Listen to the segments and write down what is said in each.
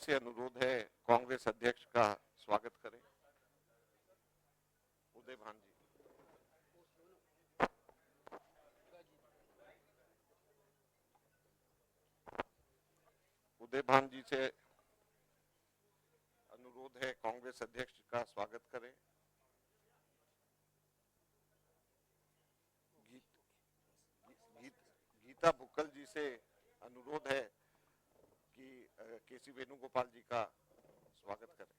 से अनुरोध है कांग्रेस अध्यक्ष का स्वागत करें। उदय भान जी। उदय भान जी से अनुरोध है कांग्रेस अध्यक्ष का स्वागत करें। गीता भुक्कल जी से अनुरोध है कि केसी वेणुगोपाल जी का स्वागत करें।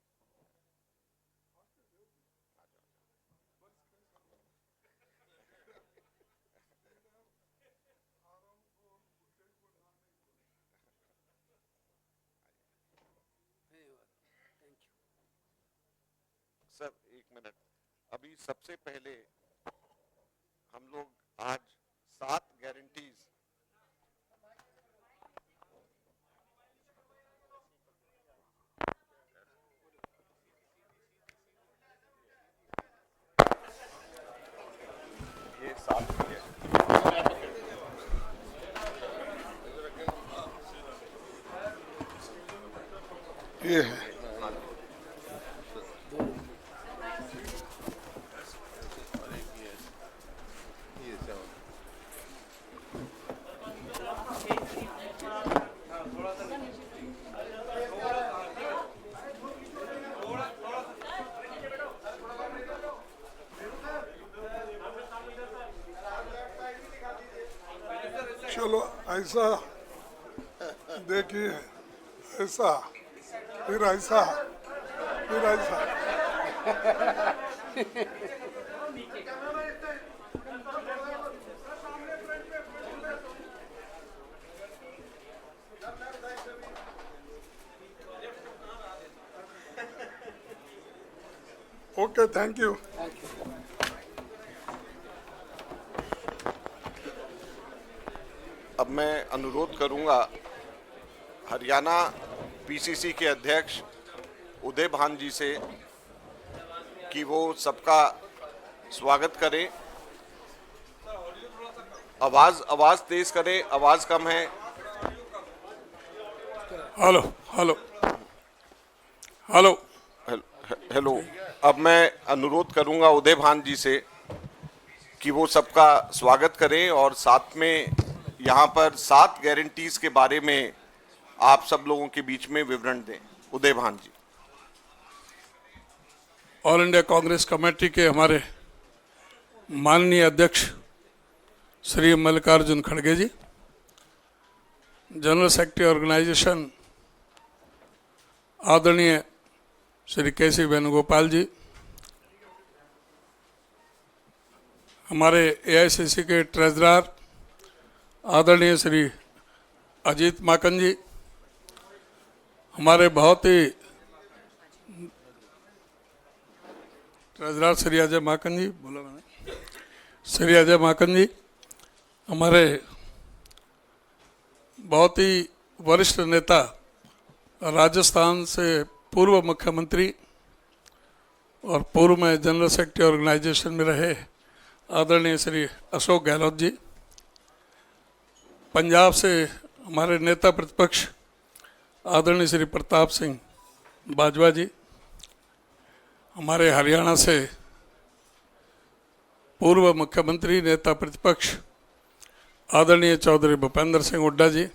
सर एक मिनट, अभी सबसे पहले हम लोग आज 7 गारंटीज ये 7 ये है। चलो ऐसा देखिए, ऐसा फिर ऐसा फिर ऐसा। Okay, thank you. अब मैं अनुरोध करूंगा हरियाणा पीसीसी के अध्यक्ष उदय भान जी से कि वो सबका स्वागत करें। आवाज तेज करें, आवाज कम है। Hello hello hello hello. अब मैं अनुरोध करूंगा उदय भान जी से कि वो सबका स्वागत करें और साथ में यहाँ पर 7 गारंटीज के बारे में आप सब लोगों के बीच में विवरण दें। उदय भान जी। ऑल इंडिया कांग्रेस कमेटी के हमारे माननीय अध्यक्ष श्री मल्लिकार्जुन खड़गे जी, जनरल सेक्रेटरी ऑर्गेनाइजेशन आदरणीय श्री केसी वेणुगोपाल जी, हमारे एआईसीसी के ट्रेजरर आदरणीय श्री अजीत माकन जी, हमारे बहुत ही ट्रेजरर श्री अजय माकन जी, बोला मैंने, श्री अजय माकन जी, हमारे बहुत ही वरिष्ठ नेता राजस्थान से पूर्व मुख्यमंत्री और पूर्व में जनरल सेक्रेटरी ऑर्गेनाइजेशन में रहे आदरणीय श्री अशोक गहलोत जी, पंजाब से हमारे नेता प्रतिपक्ष आदरणीय श्री प्रताप सिंह बाजवा जी, हमारे हरियाणा से पूर्व मुख्यमंत्री नेता प्रतिपक्ष आदरणीय चौधरी भूपेंद्र सिंह हुड्डा जी,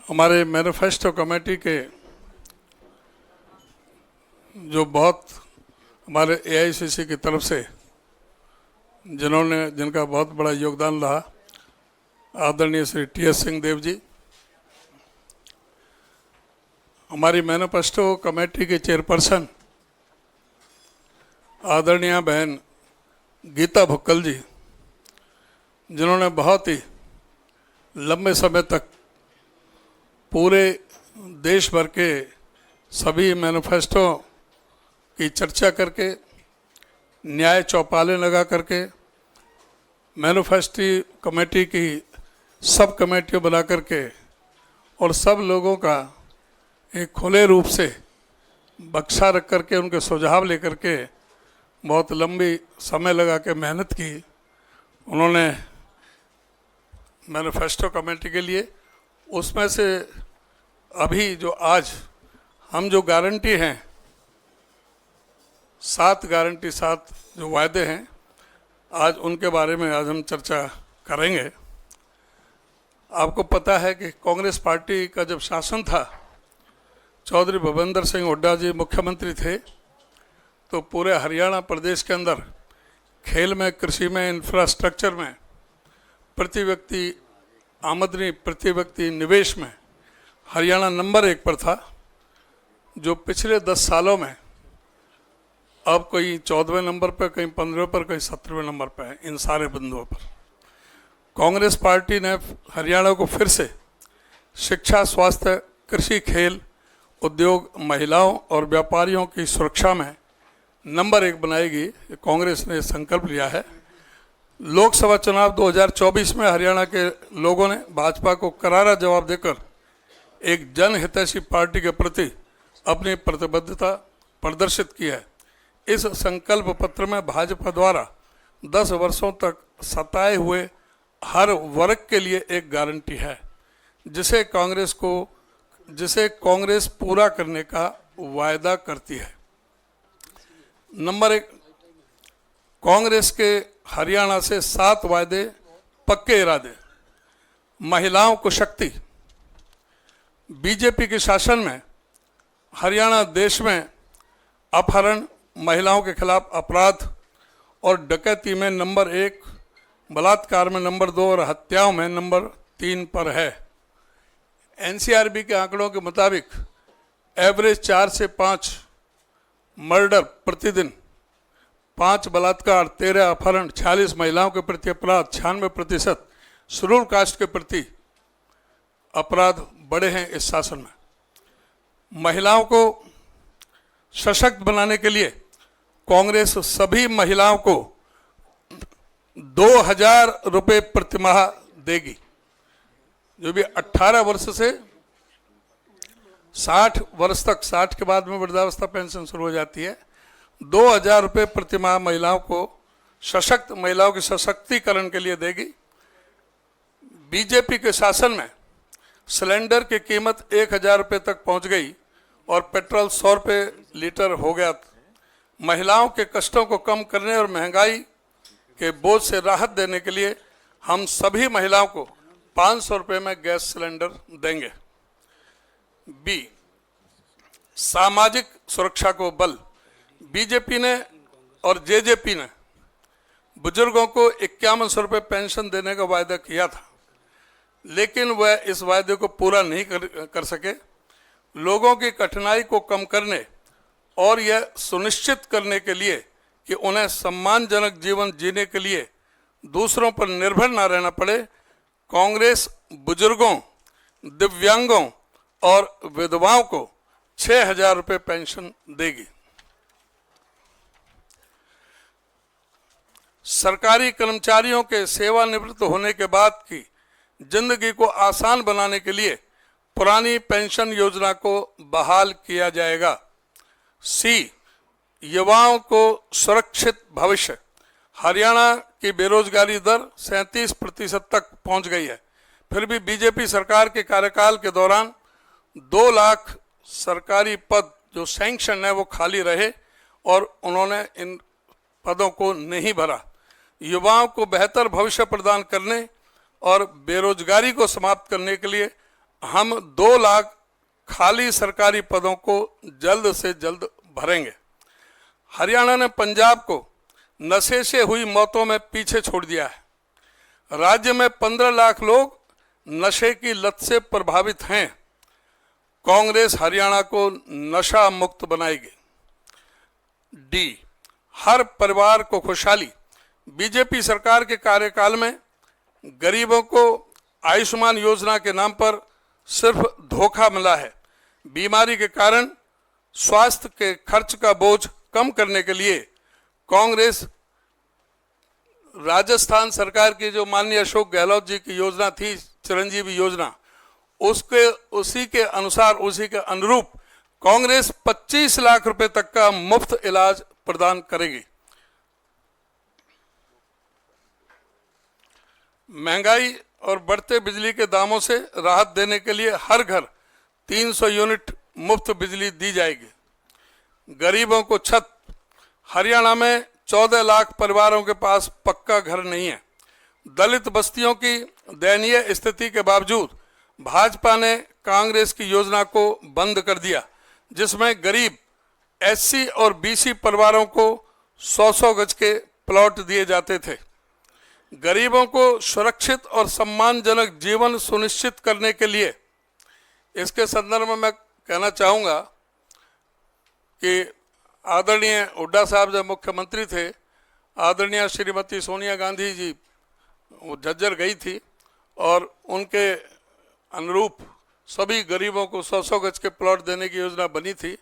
हमारे मैनिफेस्टो कमेटी के जो बहुत हमारे एआईसीसी की तरफ से जिनका बहुत बड़ा योगदान रहा आदरणीय श्री टीएस सिंह देव जी, हमारी मैनिफेस्टो कमेटी के चेयरपर्सन आदरणीय बहन गीता भुक्कल जी, जिन्होंने बहुत ही लंबे समय तक पूरे देश भर के सभी मैनिफेस्टो की चर्चा करके, न्याय चौपालें लगा करके, मैनिफेस्टो कमेटी की सब कमेटियों बना करके और सब लोगों का एक खुले रूप से बक्सा रख करके उनके सुझाव लेकर के बहुत लंबी समय लगा के मेहनत की उन्होंने मैनिफेस्टो कमेटी के लिए। उसमें से अभी जो आज हम जो गारंटी हैं, 7 गारंटी, 7 जो वायदे हैं, आज उनके बारे में आज हम चर्चा करेंगे। आपको पता है कि कांग्रेस पार्टी का जब शासन था, चौधरी भूपेंद्र सिंह हुड्डा जी मुख्यमंत्री थे, तो पूरे हरियाणा प्रदेश के अंदर खेल में, कृषि में, इंफ्रास्ट्रक्चर में, प्रति व्यक्ति आमदनी, प्रति व्यक्ति निवेश में हरियाणा नंबर 1 पर था, जो पिछले 10 सालों में अब कहीं 14वें नंबर पर, कहीं 15वें पर, कहीं 17वें नंबर पर है। इन सारे बिंदुओं पर कांग्रेस पार्टी ने हरियाणा को फिर से शिक्षा, स्वास्थ्य, कृषि, खेल, उद्योग, महिलाओं और व्यापारियों की सुरक्षा में नंबर 1 बनाएगी। कांग्रेस ने संकल्प लिया है। लोकसभा चुनाव 2024 में हरियाणा के लोगों ने भाजपा को करारा जवाब देकर एक जनहितैषी पार्टी के प्रति अपनी प्रतिबद्धता प्रदर्शित की है। इस संकल्प पत्र में भाजपा द्वारा 10 वर्षों तक सताए हुए हर वर्ग के लिए एक गारंटी है, जिसे कांग्रेस पूरा करने का वायदा करती है। नंबर 1, कांग्रेस के हरियाणा से 7 वायदे, पक्के इरादे। महिलाओं को शक्ति। बीजेपी के शासन में हरियाणा देश में अपहरण, महिलाओं के खिलाफ अपराध और डकैती में नंबर 1, बलात्कार में नंबर 2 और हत्याओं में नंबर 3 पर है। एनसीआरबी के आंकड़ों के मुताबिक एवरेज 4 से 5 मर्डर प्रतिदिन, 5 बलात्कार, 13 अपहरण, 46 महिलाओं के प्रति अपराध, 96% शेड्यूल कास्ट के प्रति अपराध बढ़े हैं इस शासन में। महिलाओं को सशक्त बनाने के लिए कांग्रेस सभी महिलाओं को 2000 रुपये प्रतिमाह देगी। जो भी 18 वर्ष से 60 वर्ष तक, 60 के बाद में वृद्धावस्था पेंशन शुरू हो जाती है, 2000 रुपये प्रतिमाह महिलाओं को, सशक्त महिलाओं के सशक्तिकरण के लिए देगी। बीजेपी के शासन में सिलेंडर की कीमत 1000 रुपये तक पहुंच गई और पेट्रोल 100 रुपये लीटर हो गया। महिलाओं के कष्टों को कम करने और महंगाई के बोझ से राहत देने के लिए हम सभी महिलाओं को 500 रुपये में गैस सिलेंडर देंगे। बी, सामाजिक सुरक्षा को बल। बीजेपी ने और जेजेपी ने बुजुर्गों को 5100 रुपये पेंशन देने का वायदा किया था, लेकिन वह इस वायदे को पूरा नहीं कर सके। लोगों की कठिनाई को कम करने और यह सुनिश्चित करने के लिए कि उन्हें सम्मानजनक जीवन जीने के लिए दूसरों पर निर्भर न रहना पड़े, कांग्रेस बुजुर्गों, दिव्यांगों और विधवाओं को 6000 रुपये पेंशन देगी। सरकारी कर्मचारियों के सेवानिवृत्त होने के बाद की जिंदगी को आसान बनाने के लिए पुरानी पेंशन योजना को बहाल किया जाएगा। सी, युवाओं को सुरक्षित भविष्य। हरियाणा की बेरोजगारी दर 37% तक पहुंच गई है, फिर भी बीजेपी सरकार के कार्यकाल के दौरान 2 लाख सरकारी पद जो सैंक्शन है वो खाली रहे और उन्होंने इन पदों को नहीं भरा। युवाओं को बेहतर भविष्य प्रदान करने और बेरोजगारी को समाप्त करने के लिए हम 2 लाख खाली सरकारी पदों को जल्द से जल्द भरेंगे। हरियाणा ने पंजाब को नशे से हुई मौतों में पीछे छोड़ दिया है। राज्य में 15 लाख लोग नशे की लत से प्रभावित हैं। कांग्रेस हरियाणा को नशा मुक्त बनाएगी। डी, हर परिवार को खुशहाली। बीजेपी सरकार के कार्यकाल में गरीबों को आयुष्मान योजना के नाम पर सिर्फ धोखा मिला है। बीमारी के कारण स्वास्थ्य के खर्च का बोझ कम करने के लिए कांग्रेस राजस्थान सरकार की जो माननीय अशोक गहलोत जी की योजना थी, चिरंजीवी योजना, उसी के अनुसार, उसी के अनुरूप कांग्रेस 25 लाख रुपए तक का मुफ्त इलाज प्रदान करेगी। महंगाई और बढ़ते बिजली के दामों से राहत देने के लिए हर घर 300 यूनिट मुफ्त बिजली दी जाएगी। गरीबों को छत। हरियाणा में 14 लाख परिवारों के पास पक्का घर नहीं है। दलित बस्तियों की दयनीय स्थिति के बावजूद भाजपा ने कांग्रेस की योजना को बंद कर दिया, जिसमें गरीब एससी और बीसी परिवारों को 100-100 गज के प्लॉट दिए जाते थे। गरीबों को सुरक्षित और सम्मानजनक जीवन सुनिश्चित करने के लिए इसके संदर्भ में मैं कहना चाहूँगा कि आदरणीय हुड्डा साहब जब मुख्यमंत्री थे, आदरणीय श्रीमती सोनिया गांधी जी वो झज्जर गई थी और उनके अनुरूप सभी गरीबों को 100-100 गज के प्लॉट देने की योजना बनी थी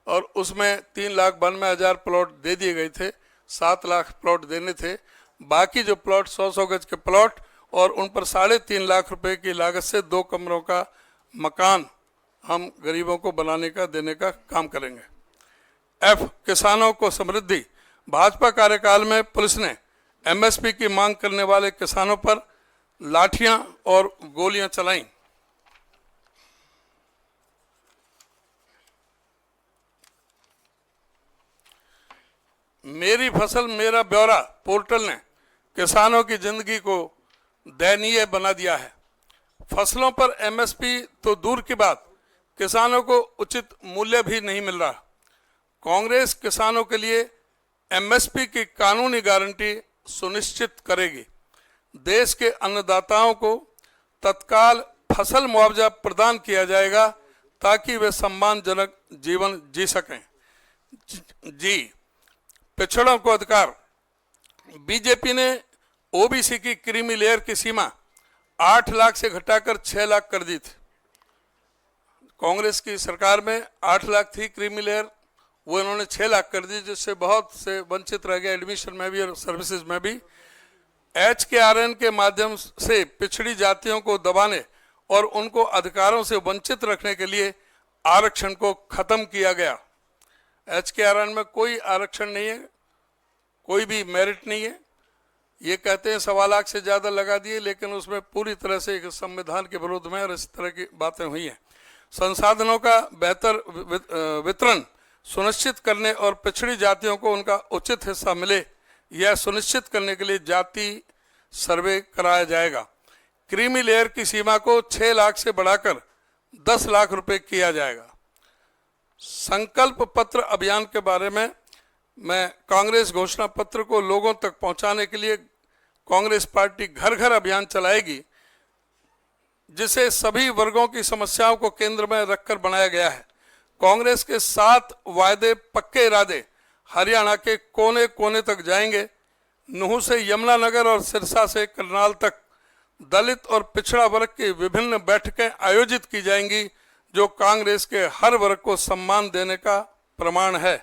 और उसमें 3,92,000 प्लॉट दे दिए गए थे। 7 लाख प्लॉट देने थे। बाकी जो प्लॉट 100-100 गज के प्लॉट और उन पर 3.5 लाख रुपए की लागत से 2 कमरों का मकान हम गरीबों को बनाने का देने का काम करेंगे। एफ, किसानों को समृद्धि। भाजपा कार्यकाल में पुलिस ने एमएसपी की मांग करने वाले किसानों पर लाठियां और गोलियां चलाईं। मेरी फसल मेरा ब्यौरा पोर्टल ने किसानों की जिंदगी को दयनीय बना दिया है। फसलों पर एमएसपी तो दूर की बात, किसानों को उचित मूल्य भी नहीं मिल रहा। कांग्रेस किसानों के लिए एमएसपी की कानूनी गारंटी सुनिश्चित करेगी। देश के अन्नदाताओं को तत्काल फसल मुआवजा प्रदान किया जाएगा ताकि वे सम्मानजनक जीवन जी सकें। जी, पिछड़ों को अधिकार। बीजेपी ने ओबीसी की क्रीमी लेयर की सीमा 8 लाख से घटाकर 6 लाख कर दी थी। कांग्रेस की सरकार में 8 लाख थी क्रीमी लेयर, वो इन्होंने 6 लाख कर दी, जिससे बहुत से वंचित रह गए एडमिशन में भी और सर्विसेज में भी। HKRN के माध्यम से पिछड़ी जातियों को दबाने और उनको अधिकारों से वंचित रखने के लिए आरक्षण को खत्म किया गया। HKRN में कोई आरक्षण नहीं है, कोई भी मेरिट नहीं है। ये कहते हैं 1.25 लाख से ज़्यादा लगा दिए, लेकिन उसमें पूरी तरह से संविधान के विरोध में और इस तरह की बातें हुई हैं। संसाधनों का बेहतर वितरण सुनिश्चित करने और पिछड़ी जातियों को उनका उचित हिस्सा मिले, यह सुनिश्चित करने के लिए जाति सर्वे कराया जाएगा। क्रीमी लेयर की सीमा को 6 लाख से बढ़ाकर 10 लाख रुपए किया जाएगा। संकल्प पत्र अभियान के बारे में मैं कांग्रेस घोषणा पत्र को लोगों तक पहुंचाने के लिए कांग्रेस पार्टी घर घर अभियान चलाएगी, जिसे सभी वर्गों की समस्याओं को केंद्र में रखकर बनाया गया है। कांग्रेस के 7 वायदे पक्के इरादे हरियाणा के कोने कोने तक जाएंगे। नूह से यमुनानगर और सिरसा से करनाल तक दलित और पिछड़ा वर्ग की विभिन्न बैठकें आयोजित की जाएंगी, जो कांग्रेस के हर वर्ग को सम्मान देने का प्रमाण है।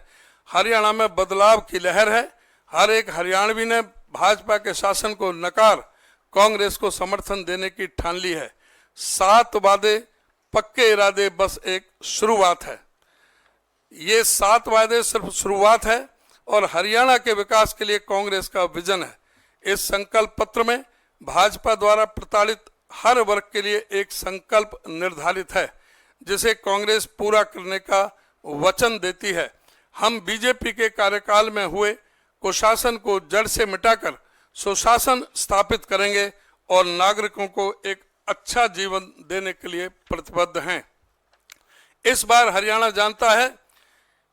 हरियाणा में बदलाव की लहर है। हर एक हरियाणवी ने भाजपा के शासन को नकार कांग्रेस को समर्थन देने की ठान ली है। 7 वादे पक्के इरादे बस एक शुरुआत है। ये 7 वादे सिर्फ शुरुआत है और हरियाणा के विकास के लिए कांग्रेस का विजन है। इस संकल्प पत्र में भाजपा द्वारा प्रताड़ित हर वर्ग के लिए एक संकल्प निर्धारित है, जिसे कांग्रेस पूरा करने का वचन देती है। हम बीजेपी के कार्यकाल में हुए कुशासन को जड़ से मिटाकर सुशासन स्थापित करेंगे और नागरिकों को एक अच्छा जीवन देने के लिए प्रतिबद्ध हैं। इस बार हरियाणा जानता है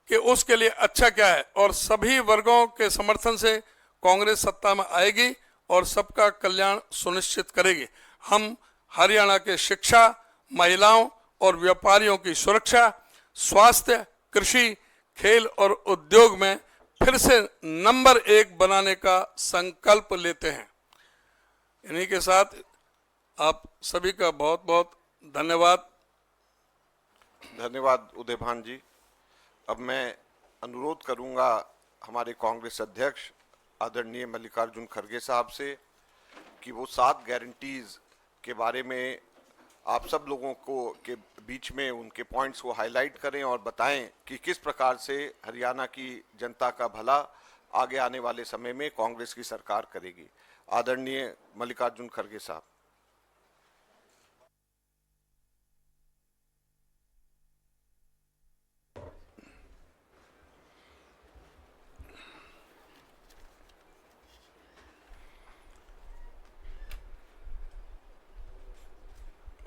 कि उसके लिए अच्छा क्या है और सभी वर्गों के समर्थन से कांग्रेस सत्ता में आएगी और सबका कल्याण सुनिश्चित करेगी। हम हरियाणा के शिक्षा, महिलाओं और व्यापारियों की सुरक्षा, स्वास्थ्य, कृषि, खेल और उद्योग में फिर से नंबर 1 बनाने का संकल्प लेते हैं। इन्हीं के साथ आप सभी का बहुत बहुत धन्यवाद। धन्यवाद उदयभान जी। अब मैं अनुरोध करूंगा हमारे कांग्रेस अध्यक्ष आदरणीय मल्लिकार्जुन खड़गे साहब से कि वो 7 गारंटीज के बारे में आप सब लोगों को के बीच में उनके पॉइंट्स को हाईलाइट करें और बताएं कि किस प्रकार से हरियाणा की जनता का भला आगे आने वाले समय में कांग्रेस की सरकार करेगी। आदरणीय मल्लिकार्जुन खड़गे साहब।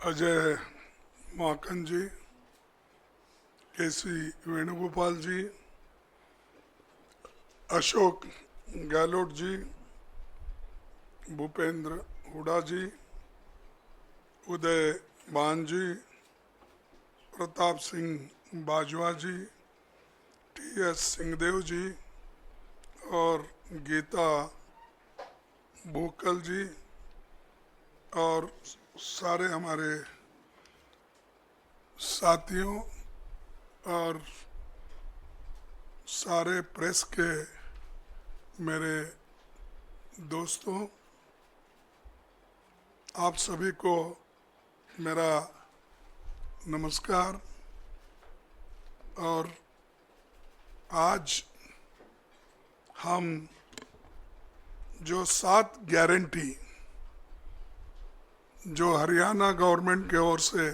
अजय माकन जी, केसी वेणुगोपाल जी, अशोक गहलोत जी, भूपेंद्र हुडा जी, उदय मान जी, प्रताप सिंह बाजवा जी, टी.एस. सिंहदेव जी और गीता भूकल जी और सारे हमारे साथियों और सारे प्रेस के मेरे दोस्तों, आप सभी को मेरा नमस्कार। और आज हम जो 7 गारंटी जो हरियाणा गवर्नमेंट की ओर से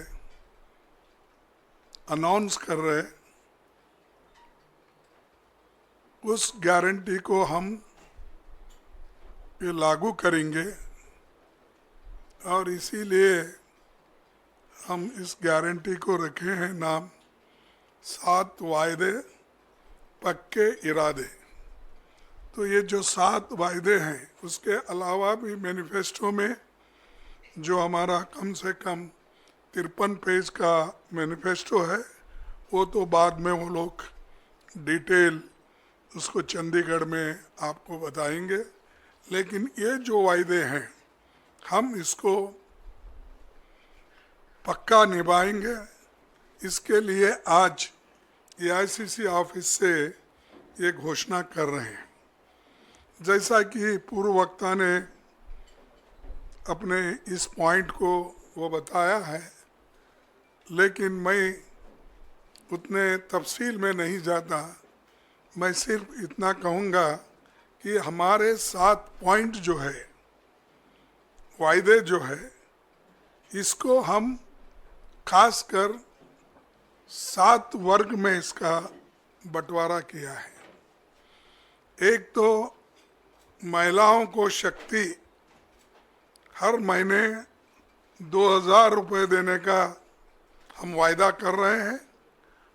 अनाउंस कर रहे, उस गारंटी को हम ये लागू करेंगे और इसीलिए हम इस गारंटी को रखे हैं नाम 7 वायदे पक्के इरादे। तो ये जो 7 वायदे हैं, उसके अलावा भी मैनिफेस्टो में जो हमारा कम से कम 53 पेज का मैनिफेस्टो है, वो तो बाद में वो लोग डिटेल उसको चंडीगढ़ में आपको बताएंगे। लेकिन ये जो वायदे हैं, हम इसको पक्का निभाएंगे। इसके लिए आज एआईसीसी ऑफिस से ये घोषणा कर रहे हैं। जैसा कि पूर्व वक्ता ने अपने इस पॉइंट को वो बताया है, लेकिन मैं उतने तफसील में नहीं जाता। मैं सिर्फ इतना कहूँगा कि हमारे 7 पॉइंट जो है, वायदे जो है, इसको हम खासकर 7 वर्ग में इसका बंटवारा किया है। एक तो महिलाओं को शक्ति हर महीने 2000 रुपये देने का हम वायदा कर रहे हैं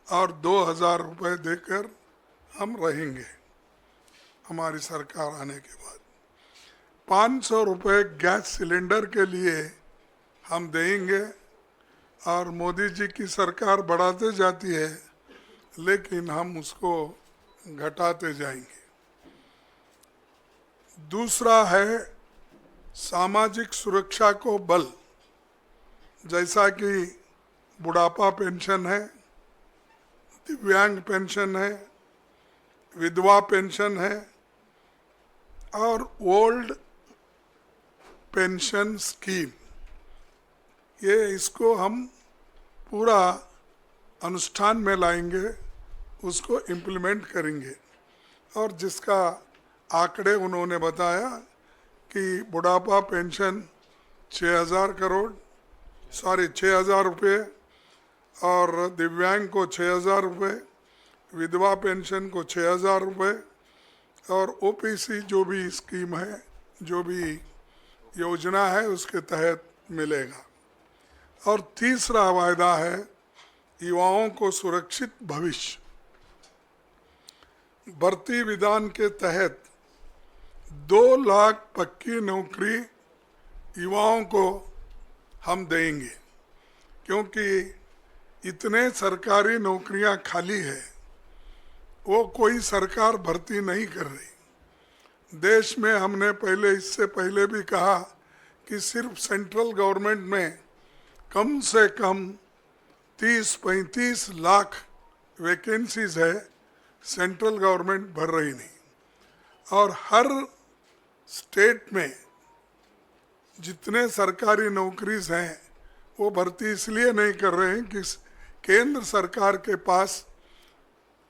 और 2000 रुपये देकर हम रहेंगे हमारी सरकार आने के बाद। 500 रुपये गैस सिलेंडर के लिए हम देंगे और मोदी जी की सरकार बढ़ाते जाती है, लेकिन हम उसको घटाते जाएंगे। दूसरा है सामाजिक सुरक्षा को बल, जैसा कि बुढ़ापा पेंशन है, दिव्यांग पेंशन है, विधवा पेंशन है और ओल्ड पेंशन स्कीम। ये इसको हम पूरा अनुष्ठान में लाएंगे, उसको इम्प्लीमेंट करेंगे। और जिसका आंकड़े उन्होंने बताया कि बुढ़ापा पेंशन 6000 रुपये और दिव्यांग को 6000 रुपये, विधवा पेंशन को 6000 रुपये और ओपीसी जो भी स्कीम है, जो भी योजना है, उसके तहत मिलेगा। और तीसरा वायदा है युवाओं को सुरक्षित भविष्य। भर्ती विधान के तहत 2 लाख पक्की नौकरी युवाओं को हम देंगे, क्योंकि इतने सरकारी नौकरियां खाली है, वो कोई सरकार भर्ती नहीं कर रही। देश में हमने पहले, इससे पहले भी कहा कि सिर्फ सेंट्रल गवर्नमेंट में कम से कम 30-35 लाख वैकेंसीज है, सेंट्रल गवर्नमेंट भर रही नहीं। और हर स्टेट में जितने सरकारी नौकरीज हैं, वो भर्ती इसलिए नहीं कर रहे हैं कि केंद्र सरकार के पास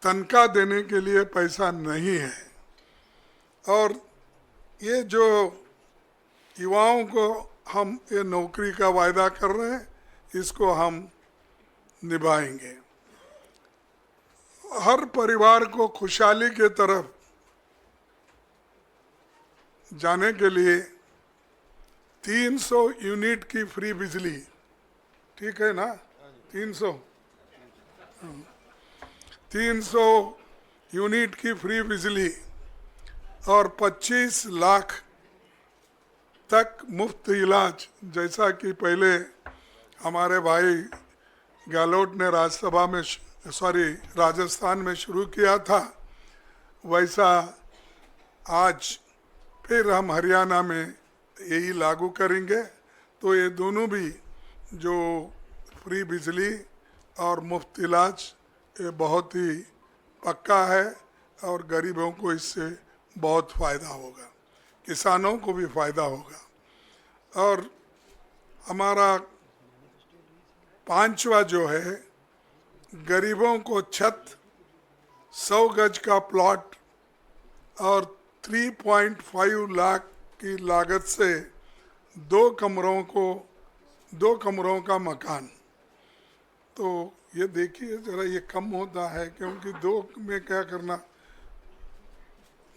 तनख्वाह देने के लिए पैसा नहीं है। और ये जो युवाओं को हम ये नौकरी का वायदा कर रहे हैं, इसको हम निभाएंगे। हर परिवार को खुशहाली के तरफ जाने के लिए 300 यूनिट की फ्री बिजली ठीक है ना? 300 300 यूनिट की फ्री बिजली और 25 लाख तक मुफ्त इलाज, जैसा कि पहले हमारे भाई गहलोत ने राज्यसभा में राजस्थान में शुरू किया था, वैसा आज फिर हम हरियाणा में यही लागू करेंगे। तो ये दोनों भी जो फ्री बिजली और मुफ्त इलाज, ये बहुत ही पक्का है और गरीबों को इससे बहुत फ़ायदा होगा, किसानों को भी फ़ायदा होगा। और हमारा 5वां जो है, गरीबों को छत, 100 गज का प्लॉट और 3.5 लाख की लागत से 2 कमरों का मकान। तो ये देखिए ज़रा, ये कम होता है क्योंकि 2 में क्या करना,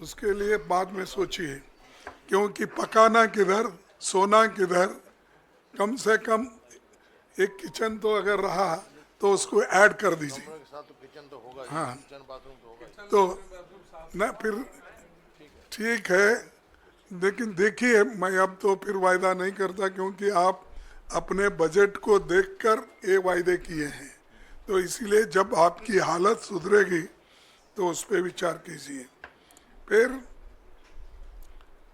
उसके लिए बाद में सोचिए, क्योंकि पकाना किधर, सोना किधर। कम से कम एक किचन तो अगर रहा तो उसको ऐड कर दीजिए। हाँ, तो ना फिर ठीक है, लेकिन देखिए मैं अब तो फिर वायदा नहीं करता, क्योंकि आप अपने बजट को देखकर ये वायदे किए हैं। तो इसीलिए जब आपकी हालत सुधरेगी तो उस पर विचार कीजिए। फिर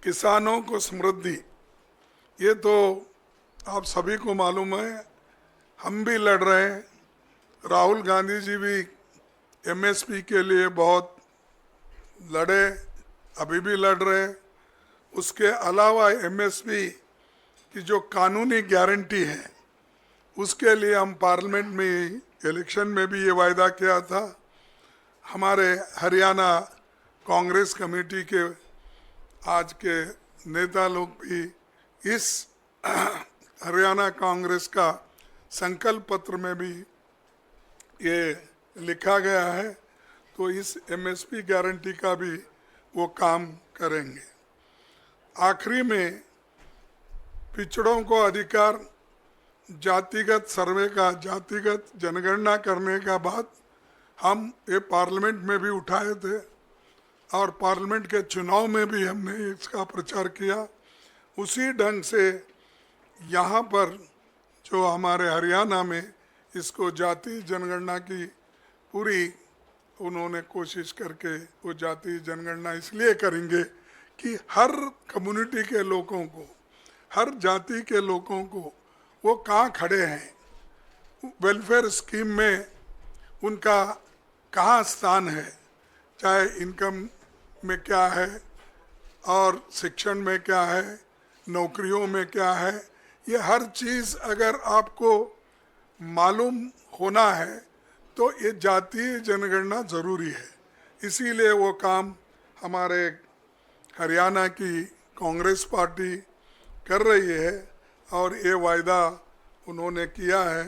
किसानों को समृद्धि, ये तो आप सभी को मालूम है, हम भी लड़ रहे हैं। राहुल गांधी जी भी एमएसपी के लिए बहुत लड़े, अभी भी लड़ रहे हैं। उसके अलावा एमएसपी की जो कानूनी गारंटी है, उसके लिए हम पार्लियामेंट में इलेक्शन में भी ये वायदा किया था। हमारे हरियाणा कांग्रेस कमेटी के आज के नेता लोग भी इस हरियाणा कांग्रेस का संकल्प पत्र में भी ये लिखा गया है। तो इस एमएसपी गारंटी का भी वो काम करेंगे। आखिरी में पिछड़ों को अधिकार, जातिगत सर्वे का, जातिगत जनगणना करने का बात हम ये पार्लियामेंट में भी उठाए थे और पार्लियामेंट के चुनाव में भी हमने इसका प्रचार किया। उसी ढंग से यहाँ पर जो हमारे हरियाणा में इसको जाति जनगणना की पूरी उन्होंने कोशिश करके वो जाति जनगणना इसलिए करेंगे कि हर कम्युनिटी के लोगों को, हर जाति के लोगों को वो कहाँ खड़े हैं, वेलफेयर स्कीम में उनका कहाँ स्थान है, चाहे इनकम में क्या है और शिक्षण में क्या है, नौकरियों में क्या है, ये हर चीज़ अगर आपको मालूम होना है तो ये जातीय जनगणना ज़रूरी है। इसीलिए वो काम हमारे हरियाणा की कांग्रेस पार्टी कर रही है और ये वायदा उन्होंने किया है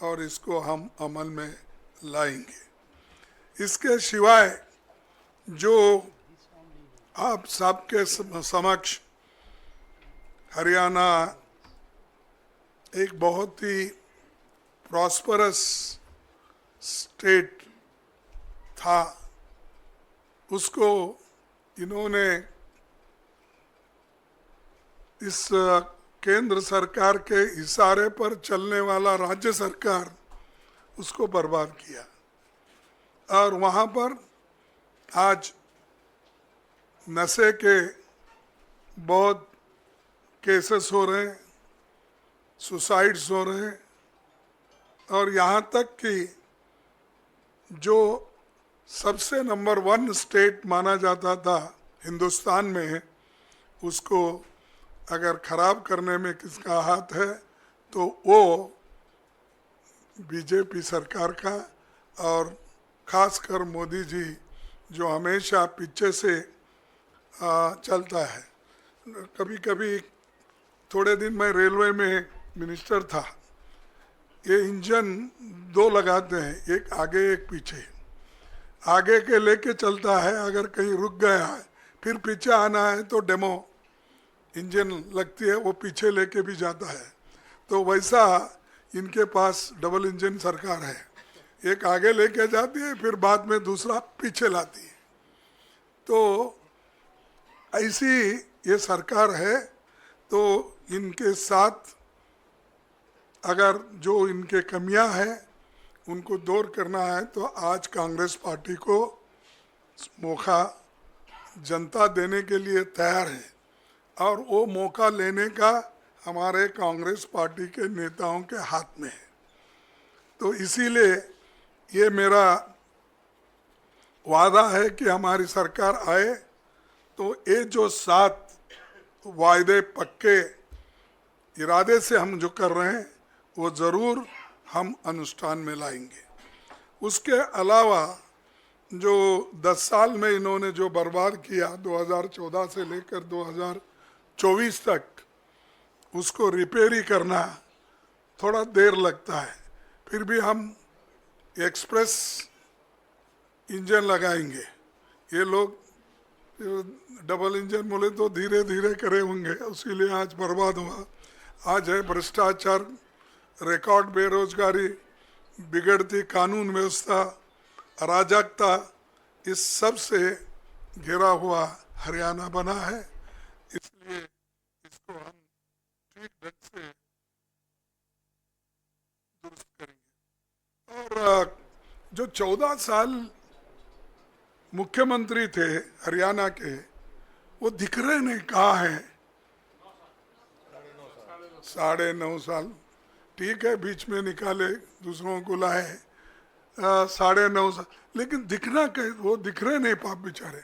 और इसको हम अमल में लाएंगे। इसके सिवाय जो आप सबके समक्ष हरियाणा एक बहुत ही प्रॉस्परस स्टेट था, उसको इन्होंने इस केंद्र सरकार के इशारे पर चलने वाला राज्य सरकार उसको बर्बाद किया और वहाँ पर आज नशे के बहुत केसेस हो रहे हैं, सुसाइड्स हो रहे हैं और यहाँ तक कि जो सबसे नंबर 1 स्टेट माना जाता था हिंदुस्तान में, उसको अगर ख़राब करने में किसका हाथ है तो वो बीजेपी सरकार का और ख़ासकर मोदी जी जो हमेशा पीछे से चलता है। कभी कभी थोड़े दिन मैं रेलवे में मिनिस्टर था, ये इंजन 2 लगाते हैं, एक आगे एक पीछे। आगे के लेके चलता है, अगर कहीं रुक गया है फिर पीछे आना है तो डेमो इंजन लगती है, वो पीछे लेके भी जाता है। तो वैसा इनके पास डबल इंजन सरकार है, एक आगे लेके जाती है फिर बाद में दूसरा पीछे लाती है। तो ऐसी ये सरकार है। तो इनके साथ अगर जो इनके कमियां हैं उनको दूर करना है तो आज कांग्रेस पार्टी को मौका जनता देने के लिए तैयार है और वो मौका लेने का हमारे कांग्रेस पार्टी के नेताओं के हाथ में है। तो इसीलिए ये मेरा वादा है कि हमारी सरकार आए तो ये जो 7 वायदे पक्के इरादे से हम जो कर रहे हैं वो ज़रूर हम अनुष्ठान में लाएंगे। उसके अलावा जो 10 साल में इन्होंने जो बर्बाद किया 2014 से लेकर 2024 तक, उसको रिपेयर ही करना थोड़ा देर लगता है। फिर भी हम एक्सप्रेस इंजन लगाएंगे। ये लोग डबल इंजन बोले तो धीरे धीरे करे होंगे, उसीलिए आज बर्बाद हुआ। आज है भ्रष्टाचार, रिकॉर्ड बेरोजगारी, बिगड़ती कानून व्यवस्था, अराजकता, इस सब से घिरा हुआ हरियाणा बना है। इसलिए इसको हम ठीक ढंग से दुरुस्त करेंगे। और जो 14 साल मुख्यमंत्री थे हरियाणा के, वो दिख रहे नहीं, कहाँ है? 9.5 साल, ठीक है, बीच में निकाले, दूसरों को लाए, 9.5 साल, लेकिन दिखना कहीं, वो दिख रहे नहीं पाप बेचारे,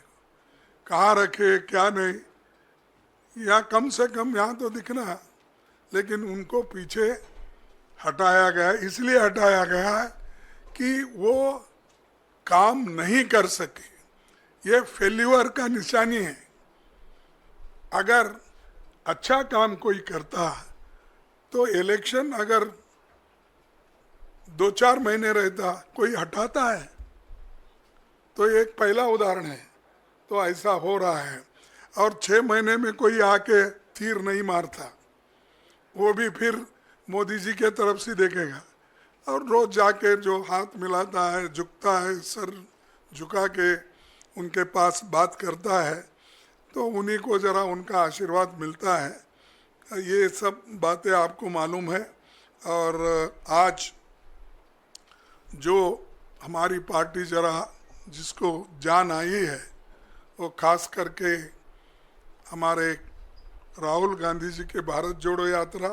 कहाँ रखे क्या नहीं। यहाँ कम से कम यहाँ तो दिखना, लेकिन उनको पीछे हटाया गया। इसलिए हटाया गया कि वो काम नहीं कर सके। ये फेल्यूर का निशानी है। अगर अच्छा काम कोई करता तो इलेक्शन अगर 2-4 महीने रहता, कोई हटाता है? तो एक पहला उदाहरण है। तो ऐसा हो रहा है। और 6 महीने में कोई आके तीर नहीं मारता, वो भी फिर मोदी जी के तरफ से देखेगा। और रोज जाके जो हाथ मिलाता है, झुकता है, सर झुका के उनके पास बात करता है, तो उन्हीं को ज़रा उनका आशीर्वाद मिलता है। ये सब बातें आपको मालूम है। और आज जो हमारी पार्टी ज़रा जिसको जान आई है, वो खास करके हमारे राहुल गांधी जी के भारत जोड़ो यात्रा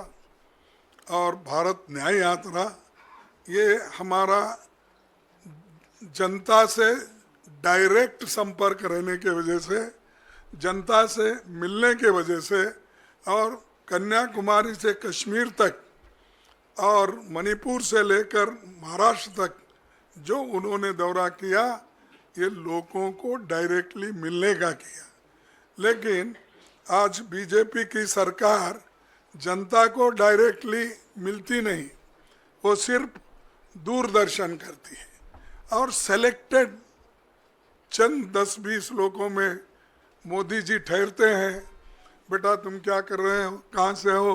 और भारत न्याय यात्रा, ये हमारा जनता से डायरेक्ट संपर्क रहने के वजह से, जनता से मिलने के वजह से, और कन्याकुमारी से कश्मीर तक और मणिपुर से लेकर महाराष्ट्र तक जो उन्होंने दौरा किया, ये लोगों को डायरेक्टली मिलने का किया। लेकिन आज बीजेपी की सरकार जनता को डायरेक्टली मिलती नहीं, वो सिर्फ दूरदर्शन करती है और सेलेक्टेड चंद 10-20 लोगों में मोदी जी ठहरते हैं, बेटा तुम क्या कर रहे हो, कहाँ से हो,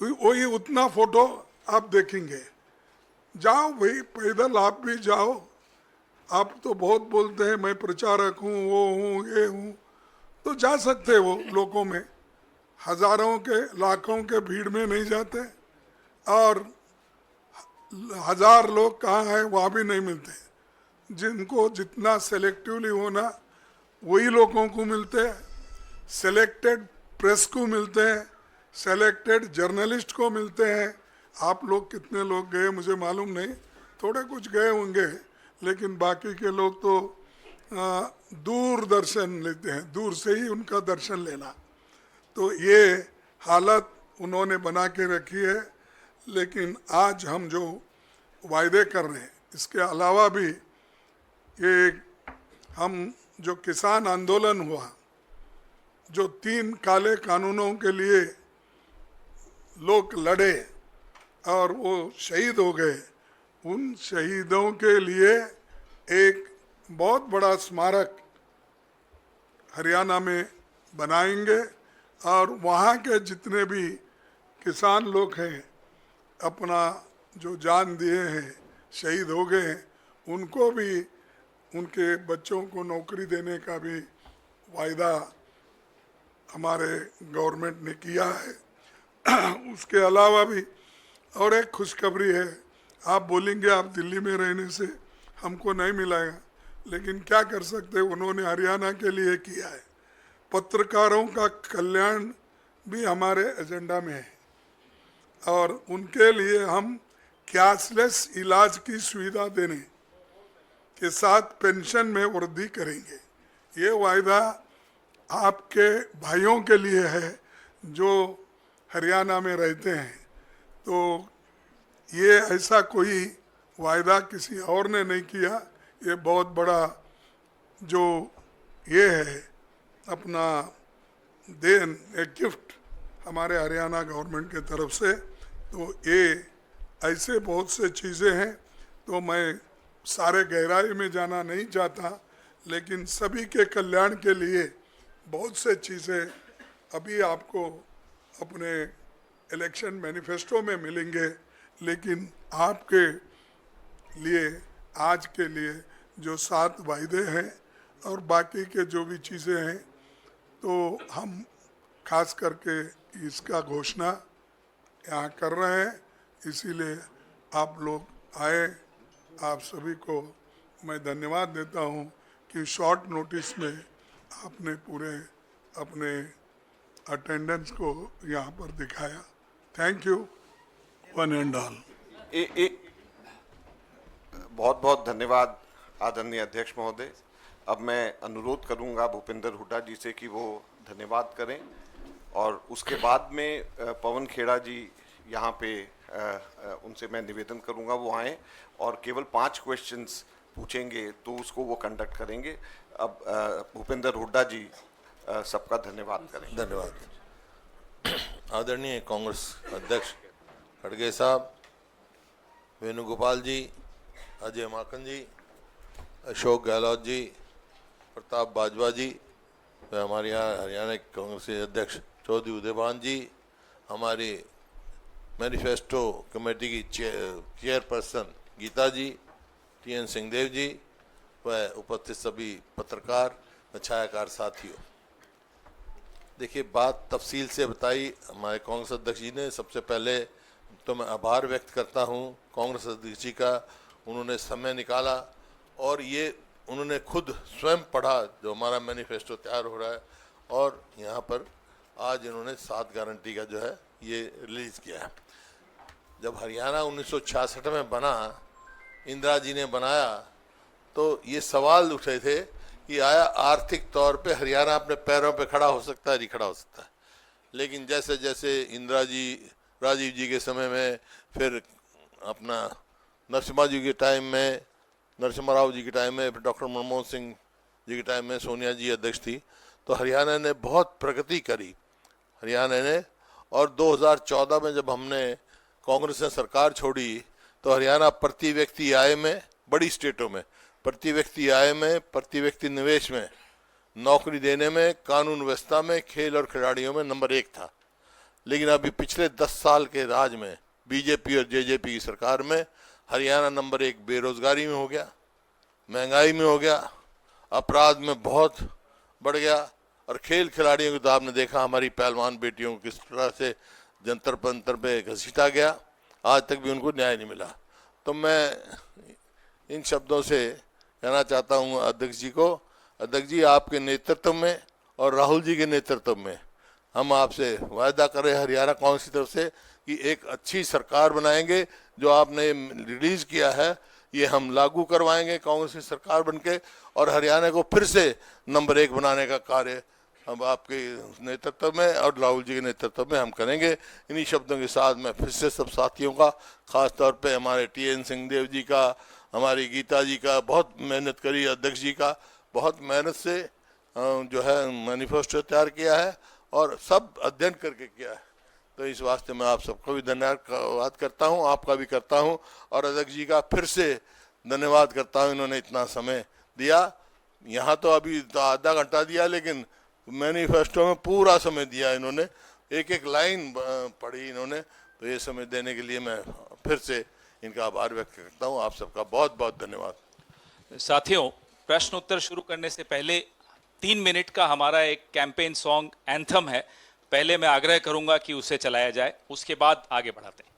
वही उतना फोटो आप देखेंगे। जाओ भाई, पैदल आप भी जाओ। आप तो बहुत बोलते हैं मैं प्रचारक हूँ, वो हूँ, ये हूँ, तो जा सकते वो लोगों में, हजारों के लाखों के भीड़ में नहीं जाते। और 1000 लोग कहाँ हैं वहाँ भी नहीं मिलते। जिनको जितना सेलेक्टिवली होना वही लोगों को मिलते हैं, सेलेक्टेड प्रेस को मिलते हैं, सेलेक्टेड जर्नलिस्ट को मिलते हैं। आप लोग कितने लोग गए मुझे मालूम नहीं, थोड़े कुछ गए होंगे, लेकिन बाकी के लोग तो दूर दर्शन लेते हैं, दूर से ही उनका दर्शन लेना। तो ये हालत उन्होंने बना के रखी है। लेकिन आज हम जो वायदे कर रहे हैं, इसके अलावा भी ये हम जो किसान आंदोलन हुआ, जो 3 काले कानूनों के लिए लोग लड़े और वो शहीद हो गए, उन शहीदों के लिए एक बहुत बड़ा स्मारक हरियाणा में बनाएंगे। और वहाँ के जितने भी किसान लोग हैं अपना जो जान दिए हैं, शहीद हो गए हैं, उनको भी उनके बच्चों को नौकरी देने का भी वायदा हमारे गवर्नमेंट ने किया है। उसके अलावा भी और एक खुशखबरी है। आप बोलेंगे आप दिल्ली में रहने से हमको नहीं मिलेगा, लेकिन क्या कर सकते, उन्होंने हरियाणा के लिए किया है। पत्रकारों का कल्याण भी हमारे एजेंडा में है और उनके लिए हम कैशलेस इलाज की सुविधा देने के साथ पेंशन में वृद्धि करेंगे। ये वायदा आपके भाइयों के लिए है जो हरियाणा में रहते हैं। तो ये ऐसा कोई वायदा किसी और ने नहीं किया। ये बहुत बड़ा जो ये है अपना देन, एक गिफ्ट हमारे हरियाणा गवर्नमेंट के तरफ से। तो ये ऐसे बहुत से चीज़ें हैं, तो मैं सारे गहराई में जाना नहीं चाहता, लेकिन सभी के कल्याण के लिए बहुत से चीज़ें अभी आपको अपने इलेक्शन मैनिफेस्टो में मिलेंगे, लेकिन आपके लिए आज के लिए जो 7 वायदे हैं और बाकी के जो भी चीज़ें हैं, तो हम खास करके इसका घोषणा यहाँ कर रहे हैं। इसीलिए आप लोग आए, आप सभी को मैं धन्यवाद देता हूँ कि शॉर्ट नोटिस में आपने पूरे अपने अटेंडेंस को यहाँ पर दिखाया। Thank you one and all. बहुत बहुत धन्यवाद आदरणीय अध्यक्ष महोदय। अब मैं अनुरोध करूंगा भूपेंद्र हुड्डा जी से कि वो धन्यवाद करें और उसके बाद में पवन खेड़ा जी यहाँ पे उनसे मैं निवेदन करूंगा वो आए और केवल 5 क्वेश्चंस पूछेंगे तो उसको वो कंडक्ट करेंगे। अब भूपेंद्र हुड्डा जी सबका धन्यवाद करें। धन्यवाद। आदरणीय कांग्रेस अध्यक्ष खड़गे साहब, वेणुगोपाल जी, अजय माकन जी, अशोक गहलोत जी, प्रताप बाजवा जी, हमारे यहाँ हरियाणा कांग्रेस के अध्यक्ष चौधरी उदयभान जी, हमारी मैनिफेस्टो कमेटी की चेयरपर्सन गीता जी, TN सिंहदेव जी व उपस्थित सभी पत्रकार व छायाकार साथियों, देखिए बात तफसील से बताई हमारे कांग्रेस अध्यक्ष जी ने। सबसे पहले तो मैं आभार व्यक्त करता हूँ कांग्रेस अध्यक्ष जी का, उन्होंने समय निकाला और ये उन्होंने खुद स्वयं पढ़ा जो हमारा मैनिफेस्टो तैयार हो रहा है, और यहाँ पर आज इन्होंने 7 गारंटी का जो है ये रिलीज़ किया है। जब हरियाणा 1966 में बना, इंदिरा जी ने बनाया, तो ये सवाल उठे थे कि आया आर्थिक तौर पे हरियाणा अपने पैरों पे खड़ा हो सकता है, नहीं खड़ा हो सकता है। लेकिन जैसे जैसे इंदिरा जी, राजीव जी के समय में, फिर अपना नरसिम्हा जी के टाइम में, नरसिम्हा राव जी के टाइम में, फिर डॉक्टर मनमोहन सिंह जी के टाइम में सोनिया जी अध्यक्ष थी, तो हरियाणा ने बहुत प्रगति करी हरियाणा ने। और 2014 में जब हमने कांग्रेस ने सरकार छोड़ी तो हरियाणा प्रति व्यक्ति आय में, बड़ी स्टेटों में प्रति व्यक्ति आय में, प्रति व्यक्ति निवेश में, नौकरी देने में, कानून व्यवस्था में, खेल और खिलाड़ियों में नंबर 1 था। लेकिन अभी पिछले 10 साल के राज में बीजेपी और जेजेपी की सरकार में हरियाणा नंबर 1 बेरोजगारी में हो गया, महंगाई में हो गया, अपराध में बहुत बढ़ गया, और खेल खिलाड़ियों को तो आपने देखा हमारी पहलवान बेटियों को किस तरह से जंतर पंतर पे घसीटा गया, आज तक भी उनको न्याय नहीं मिला। तो मैं इन शब्दों से कहना चाहता हूँ अध्यक्ष जी को, अध्यक्ष जी आपके नेतृत्व में और राहुल जी के नेतृत्व में हम आपसे वायदा कर रहे हैं हरियाणा कांग्रेस की तरफ से कि एक अच्छी सरकार बनाएंगे। जो आपने रिलीज किया है ये हम लागू करवाएंगे कांग्रेस की सरकार बनके, और हरियाणा को फिर से नंबर 1 बनाने का कार्य हम आपके नेतृत्व में और राहुल जी के नेतृत्व में हम करेंगे। इन्हीं शब्दों के साथ मैं फिर से सब साथियों का, खास तौर पे हमारे TN सिंहदेव जी का, हमारी गीता जी का, बहुत मेहनत करी, अध्यक्ष जी का बहुत मेहनत से जो है मैनिफेस्टो तैयार किया है और सब अध्ययन करके किया है। तो इस वास्ते मैं आप सबको भी धन्यवाद करता हूँ, आपका भी करता हूँ, और अध्यक्ष जी का फिर से धन्यवाद करता हूँ, इन्होंने इतना समय दिया। यहाँ तो अभी आधा घंटा दिया, लेकिन मैनिफेस्टो में पूरा समय दिया इन्होंने, एक एक लाइन पढ़ी इन्होंने, तो ये समय देने के लिए मैं फिर से इनका आभार व्यक्त करता हूँ। आप सबका बहुत बहुत धन्यवाद। साथियों, प्रश्न उत्तर शुरू करने से पहले 3 मिनट का हमारा एक कैंपेन सॉन्ग एंथम है, पहले मैं आग्रह करूंगा कि उसे चलाया जाए, उसके बाद आगे बढ़ाते हैं।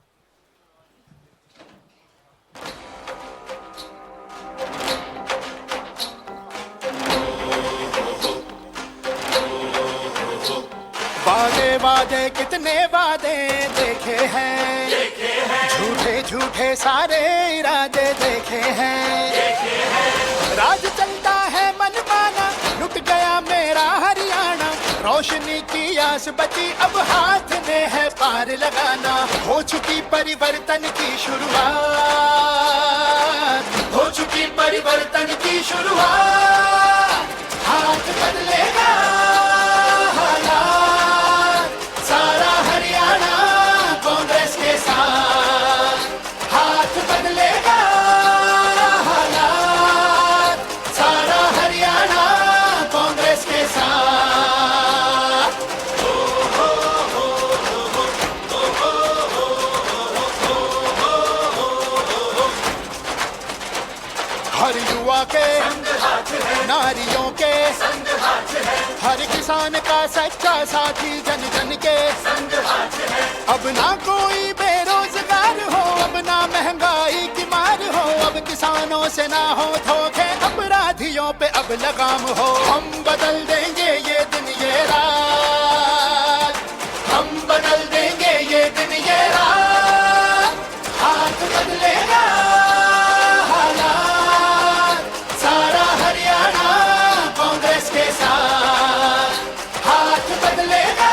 वादे वादे कितने वादे देखे हैं, झूठे झूठे सारे इरादे देखे हैं, राज चलता है मनमाना, लुट गया मेरा हरियाणा, रोशनी की आस बची अब हाथ में है पार लगाना, हो चुकी परिवर्तन की शुरुआत, हो चुकी परिवर्तन की शुरुआत, हाथ बदलेगा हालात, सारा हरियाणा कांग्रेस के साथ, हाथ बदलेगा हालात, सारा हरियाणा कांग्रेस के साथ। हर युवा के नारियों के, हर किसान का सच्चा साथी जन जन के, अब ना कोई बेरोजगार हो, अब ना महंगाई की मार हो, अब किसानों से ना हो धोखे, अपराधियों पे अब लगाम हो, हम बदल देंगे ये दिन ये रात, हम बदल देंगे ये दिन ये रात, हाथ बदलेगा हालात, सारा हरियाणा कांग्रेस के साथ, हाथ बदलेगा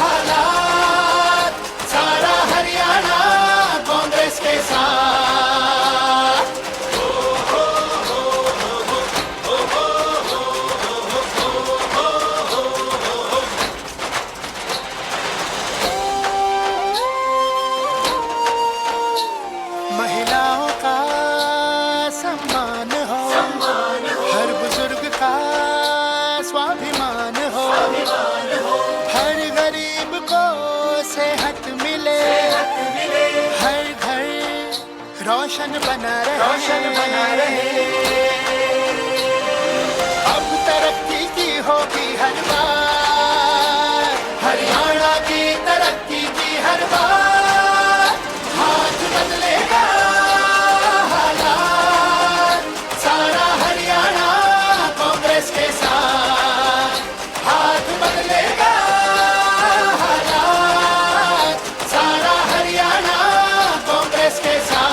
हालात, सारा हरियाणा कांग्रेस के साथ। महिलाओं का सम्मान हो, हर बुजुर्ग का स्वाभिमान हो, हर गरीब को सेहत मिले, हर घर रोशन बना रहे, अब तरक्की की होगी हर बार, हरियाणा की तरक्की की हर बार, हाथ बदलेगा हालात, सारा हरियाणा कांग्रेस के साथ, हाथ बदलेगा हालात, सारा हरियाणा कांग्रेस के साथ।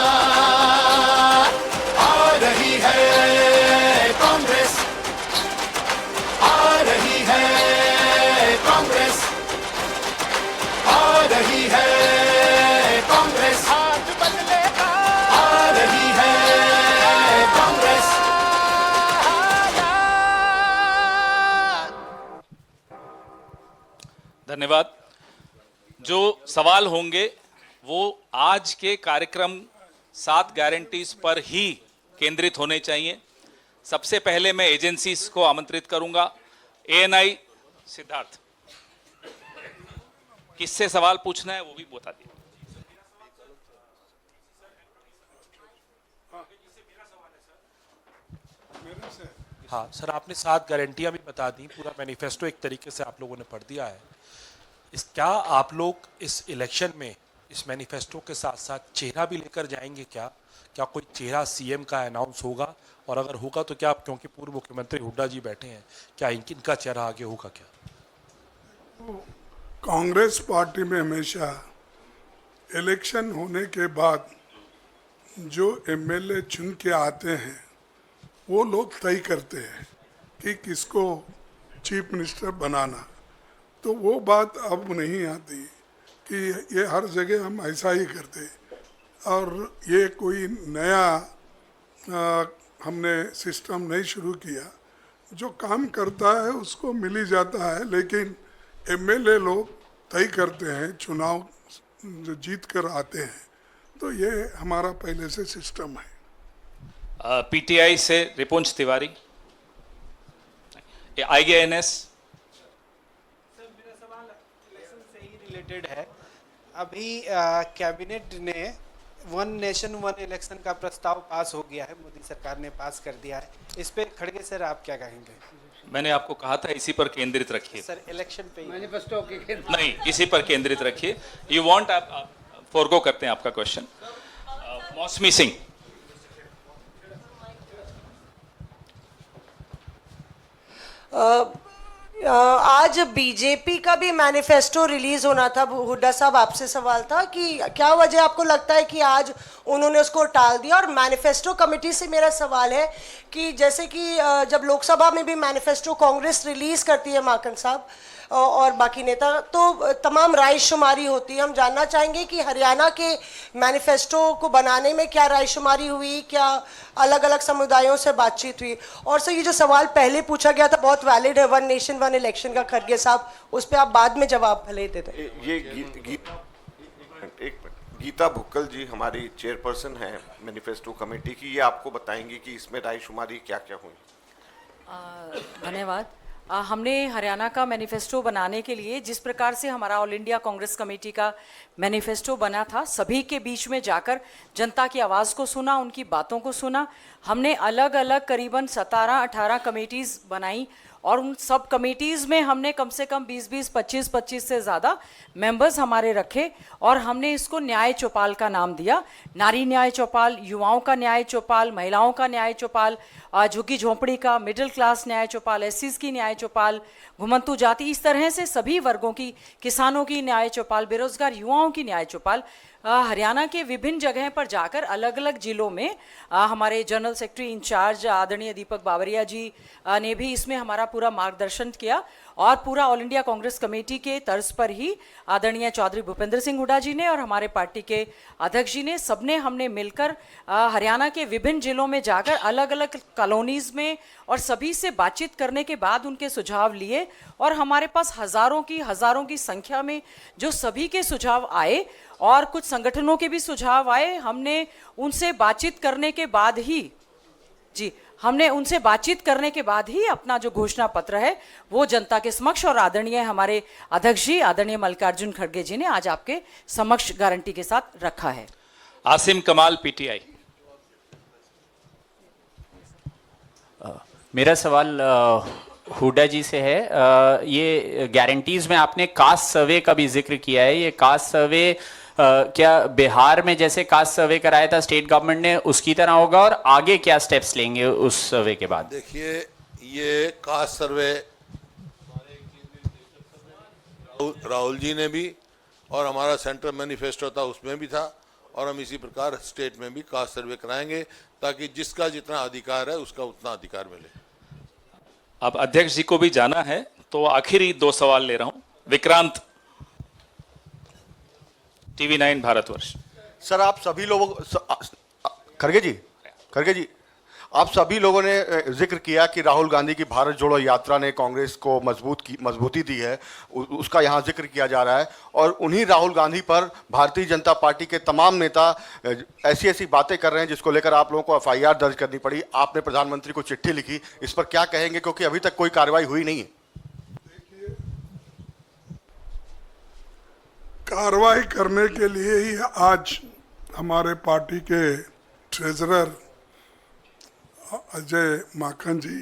आ रही है कांग्रेस, आ रही है कांग्रेस, आ रही है कांग्रेस, हाथ बदलेगा, आ रही है कांग्रेस। धन्यवाद। जो सवाल होंगे वो आज के कार्यक्रम 7 गारंटीज पर ही केंद्रित होने चाहिए। सबसे पहले मैं एजेंसीज को आमंत्रित करूंगा। एएनआई सिद्धार्थ, किससे सवाल पूछना है वो भी बता दिए। हाँ सर, आपने 7 गारंटियां भी बता दी, पूरा मैनिफेस्टो एक तरीके से आप लोगों ने पढ़ दिया है। क्या आप लोग इस इलेक्शन में इस मैनिफेस्टो के साथ साथ चेहरा भी लेकर जाएंगे? क्या कोई चेहरा सीएम का अनाउंस होगा? और अगर होगा तो क्या, क्योंकि पूर्व मुख्यमंत्री हुड्डा जी बैठे हैं, क्या इनका चेहरा आगे होगा क्या? कांग्रेस पार्टी में हमेशा इलेक्शन होने के बाद जो एमएलए चुन के आते हैं वो लोग तय करते हैं कि किसको चीफ मिनिस्टर बनाना। तो वो बात अब नहीं आती कि ये हर जगह हम ऐसा ही करते, और ये कोई नया हमने सिस्टम नहीं शुरू किया। जो काम करता है उसको मिल ही जाता है, लेकिन एमएलए लोग तय करते हैं, चुनाव जो जीत कर आते हैं। तो ये हमारा पहले से सिस्टम है। पीटीआई से रिपुंज तिवारी, आईएएनएस। सर मेरा सवाल इलेक्शन से ही रिलेटेड है। अभी कैबिनेट ने वन नेशन वन इलेक्शन का प्रस्ताव पास हो गया है, मोदी सरकार ने पास कर दिया है। इस पे खड़गे सर आप क्या कहेंगे? मैंने आपको कहा था इसी पर केंद्रित रखिए। सर इलेक्शन पे मैनिफेस्टो के नहीं, इसी पर केंद्रित रखिए। यू वांट, आप फोरगो करते हैं आपका क्वेश्चन। मौसमी सिंह। आज बीजेपी का भी मैनिफेस्टो रिलीज होना था। हुड्डा साहब, आपसे सवाल था कि क्या वजह आपको लगता है कि आज उन्होंने उसको टाल दिया? और मैनिफेस्टो कमेटी से मेरा सवाल है कि जैसे कि जब लोकसभा में भी मैनिफेस्टो कांग्रेस रिलीज करती है, माकन साहब और बाकी नेता, तो तमाम रायशुमारी होती है। हम जानना चाहेंगे कि हरियाणा के मैनिफेस्टो को बनाने में क्या रायशुमारी हुई, क्या अलग अलग समुदायों से बातचीत हुई? और सर, ये जो सवाल पहले पूछा गया था बहुत वैलिड है, वन नेशन वन इलेक्शन का, खड़गे साहब, उस पर आप बाद में जवाब भले दे दें। ये एक मिनट, गीता भुक्कल जी हमारी चेयरपर्सन है मैनिफेस्टो कमेटी की, ये आपको बताएंगी कि इसमें रायशुमारी क्या क्या हुई। धन्यवाद। हमने हरियाणा का मैनिफेस्टो बनाने के लिए जिस प्रकार से हमारा ऑल इंडिया कांग्रेस कमेटी का मैनिफेस्टो बना था, सभी के बीच में जाकर जनता की आवाज़ को सुना, उनकी बातों को सुना। हमने अलग अलग करीबन 17-18 कमेटीज़ बनाई और उन सब कमेटीज़ में हमने कम से कम 20-20, 25-25 से ज़्यादा मेंबर्स हमारे रखे और हमने इसको न्याय चौपाल का नाम दिया। नारी न्याय चौपाल, युवाओं का न्याय चौपाल, महिलाओं का न्याय चौपाल, झुग्गी झोंपड़ी का, मिडिल क्लास न्याय चौपाल, एससीज की न्याय चौपाल, घुमंतू जाति, इस तरह से सभी वर्गों की, किसानों की न्याय चौपाल, बेरोजगार युवाओं की न्याय चौपाल। हरियाणा के विभिन्न जगह पर जाकर अलग अलग जिलों में हमारे जनरल सेक्रेटरी इंचार्ज आदरणीय दीपक बावरिया जी ने भी इसमें हमारा पूरा मार्गदर्शन किया और पूरा ऑल इंडिया कांग्रेस कमेटी के तर्ज पर ही आदरणीय चौधरी भूपेंद्र सिंह हुड्डा जी ने और हमारे पार्टी के अध्यक्ष जी ने, सबने हमने मिलकर हरियाणा के विभिन्न जिलों में जाकर अलग अलग कॉलोनीज़ में और सभी से बातचीत करने के बाद उनके सुझाव लिए और हमारे पास हज़ारों की संख्या में जो सभी के सुझाव आए और कुछ संगठनों के भी सुझाव आए। हमने उनसे बातचीत करने के बाद ही अपना जो घोषणा पत्र है वो जनता के समक्ष और आदरणीय हमारे अध्यक्ष जी आदरणीय मल्लिकार्जुन खड़गे जी ने आज आपके समक्ष गारंटी के साथ रखा है। आसिम कमाल, पीटीआई। मेरा सवाल हुड्डा जी से है। ये गारंटीज में आपने कास्ट सर्वे का भी जिक्र किया है। ये कास्ट सर्वे क्या बिहार में जैसे कास्ट सर्वे कराया था स्टेट गवर्नमेंट ने, उसकी तरह होगा और आगे क्या स्टेप्स लेंगे उस सर्वे के बाद? देखिए, ये कास्ट सर्वे राहुल जी ने भी और हमारा सेंट्रल मैनिफेस्टो था उसमें भी था और हम इसी प्रकार स्टेट में भी कास्ट सर्वे कराएंगे ताकि जिसका जितना अधिकार है उसका उतना अधिकार मिले। अब अध्यक्ष जी को भी जाना है तो आखिरी 2 सवाल ले रहा हूं। विक्रांत, TV9 भारतवर्ष। सर, आप सभी लोगों खड़गे जी, आप सभी लोगों ने जिक्र किया कि राहुल गांधी की भारत जोड़ो यात्रा ने कांग्रेस को मजबूती दी है, उसका यहाँ जिक्र किया जा रहा है और उन्हीं राहुल गांधी पर भारतीय जनता पार्टी के तमाम नेता ऐसी बातें कर रहे हैं जिसको लेकर आप लोगों को FIR दर्ज करनी पड़ी। आपने प्रधानमंत्री को चिट्ठी लिखी, इस पर क्या कहेंगे, क्योंकि अभी तक कोई कार्रवाई हुई नहीं है? कार्रवाई करने के लिए ही आज हमारे पार्टी के ट्रेजरर अजय माकन जी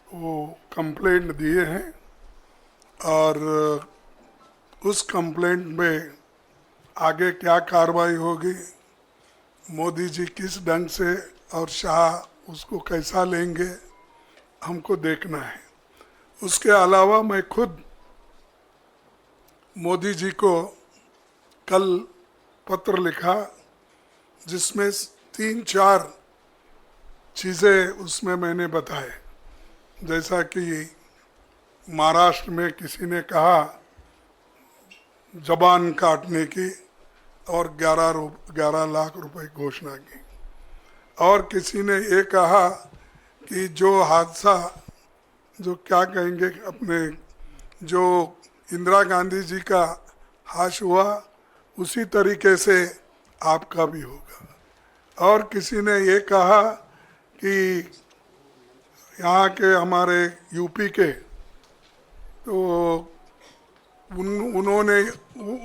वो कंप्लेंट दिए हैं और उस कंप्लेंट में आगे क्या कार्रवाई होगी, मोदी जी किस ढंग से और शाह उसको कैसा लेंगे, हमको देखना है। उसके अलावा मैं खुद मोदी जी को कल पत्र लिखा जिसमें 3-4 चीज़ें उसमें मैंने बताए, जैसा कि महाराष्ट्र में किसी ने कहा जबान काटने की और 11 लाख रुपए घोषणा की, और किसी ने ये कहा कि जो हादसा, जो क्या कहेंगे, अपने जो इंदिरा गांधी जी का हाश हुआ उसी तरीके से आपका भी होगा। और किसी ने ये कहा कि यहाँ के हमारे यूपी के तो उन्होंने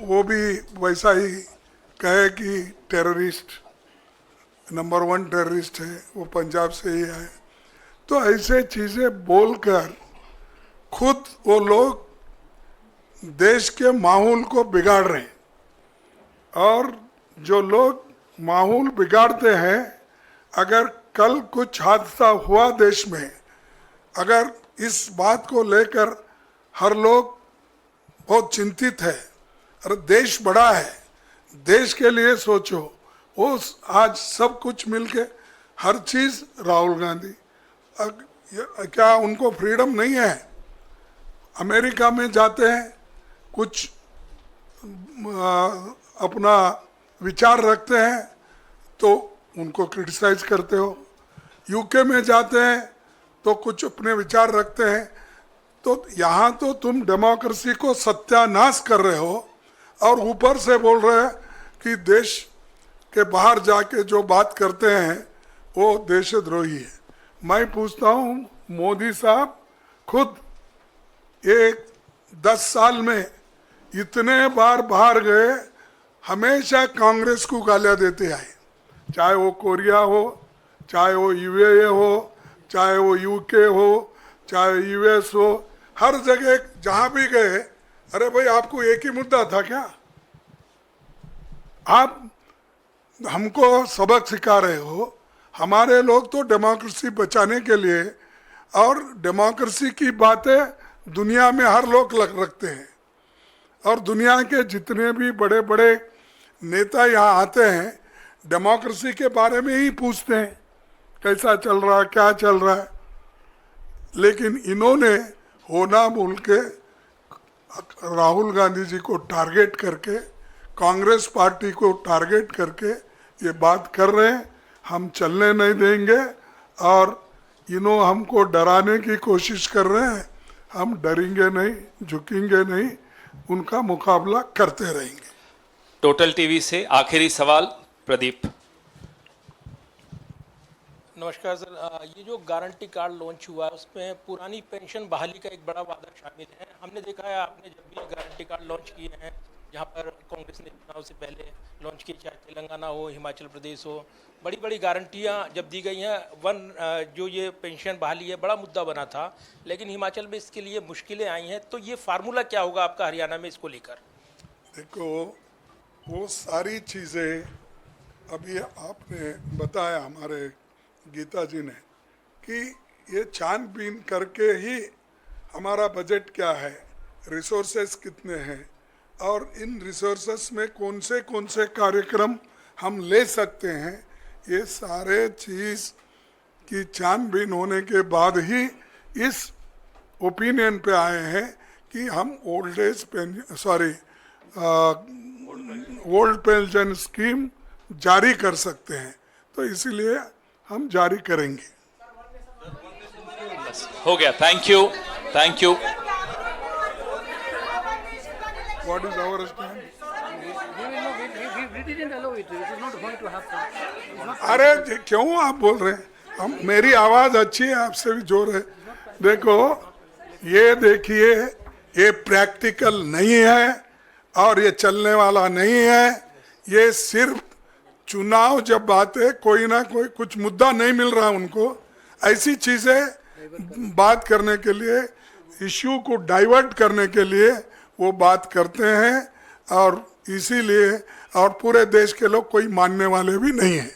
वो भी वैसा ही कहे कि टेररिस्ट नंबर 1 टेररिस्ट है, वो पंजाब से ही आए। तो ऐसे चीज़ें बोलकर खुद वो लोग देश के माहौल को बिगाड़ रहे हैं। और जो लोग माहौल बिगाड़ते हैं, अगर कल कुछ हादसा हुआ देश में, अगर इस बात को लेकर हर लोग बहुत चिंतित है, अरे देश बड़ा है, देश के लिए सोचो। वो आज सब कुछ मिलके हर चीज़ राहुल गांधी, क्या उनको फ्रीडम नहीं है? अमेरिका में जाते हैं, कुछ अपना विचार रखते हैं तो उनको क्रिटिसाइज करते हो। यूके में जाते हैं तो कुछ अपने विचार रखते हैं। तो यहाँ तो तुम डेमोक्रेसी को सत्यानाश कर रहे हो और ऊपर से बोल रहे हैं कि देश के बाहर जाके जो बात करते हैं वो देशद्रोही है। मैं पूछता हूँ, मोदी साहब खुद एक 10 साल में इतने बार बाहर गए, हमेशा कांग्रेस को गालियाँ देते आए, चाहे वो कोरिया हो, चाहे वो यूएई हो, चाहे वो यूके हो, चाहे यूएस हो, हर जगह जहाँ भी गए, अरे भाई आपको एक ही मुद्दा था क्या? आप हमको सबक सिखा रहे हो। हमारे लोग तो डेमोक्रेसी बचाने के लिए, और डेमोक्रेसी की बातें दुनिया में हर लोग रखते हैं, और दुनिया के जितने भी बड़े बड़े नेता यहाँ आते हैं डेमोक्रेसी के बारे में ही पूछते हैं, कैसा चल रहा है, क्या चल रहा है। लेकिन इन्होंने होना बोल के राहुल गांधी जी को टारगेट करके, कांग्रेस पार्टी को टारगेट करके ये बात कर रहे हैं। हम चलने नहीं देंगे और इन्हों हमको डराने की कोशिश कर रहे हैं। हम डरेंगे नहीं, झुकेंगे नहीं, उनका मुकाबला करते रहेंगे। टोटल टीवी से आखिरी सवाल प्रदीप। नमस्कार सर, ये जो गारंटी कार्ड लॉन्च हुआ है उसमें पुरानी पेंशन बहाली का एक बड़ा वादा शामिल है। हमने देखा है आपने जब भी गारंटी कार्ड लॉन्च किए हैं, जहाँ पर कांग्रेस ने चुनाव से पहले लॉन्च किए, चाहे तेलंगाना हो, हिमाचल प्रदेश हो, बड़ी बड़ी गारंटियाँ जब दी गई हैं। जो ये पेंशन बहाली है बड़ा मुद्दा बना था, लेकिन हिमाचल में इसके लिए मुश्किलें आई हैं। तो ये फार्मूला क्या होगा आपका हरियाणा में इसको लेकर? देखो, वो सारी चीज़ें अभी आपने बताया हमारे गीता जी ने कि ये छानबीन करके ही हमारा बजट क्या है, रिसोर्सेस कितने हैं, और इन रिसोर्सेस में कौन से कार्यक्रम हम ले सकते हैं, ये सारे चीज़ की छानबीन होने के बाद ही इस ओपिनियन पे आए हैं कि हम ओल्ड पेंशन स्कीम जारी कर सकते हैं। तो इसीलिए हम जारी करेंगे। हो गया, thank you, thank you. What is our stand? अरे क्यों आप बोल रहे हैं? हम, मेरी आवाज़ अच्छी है, आपसे भी जोर है। देखो, ये देखिए, ये प्रैक्टिकल नहीं है और ये चलने वाला नहीं है। ये सिर्फ चुनाव जब आते कोई ना कोई कुछ मुद्दा नहीं मिल रहा उनको, ऐसी चीज़ें बात करने के लिए, इश्यू को डाइवर्ट करने के लिए वो बात करते हैं, और इसीलिए और पूरे देश के लोग कोई मानने वाले भी नहीं हैं।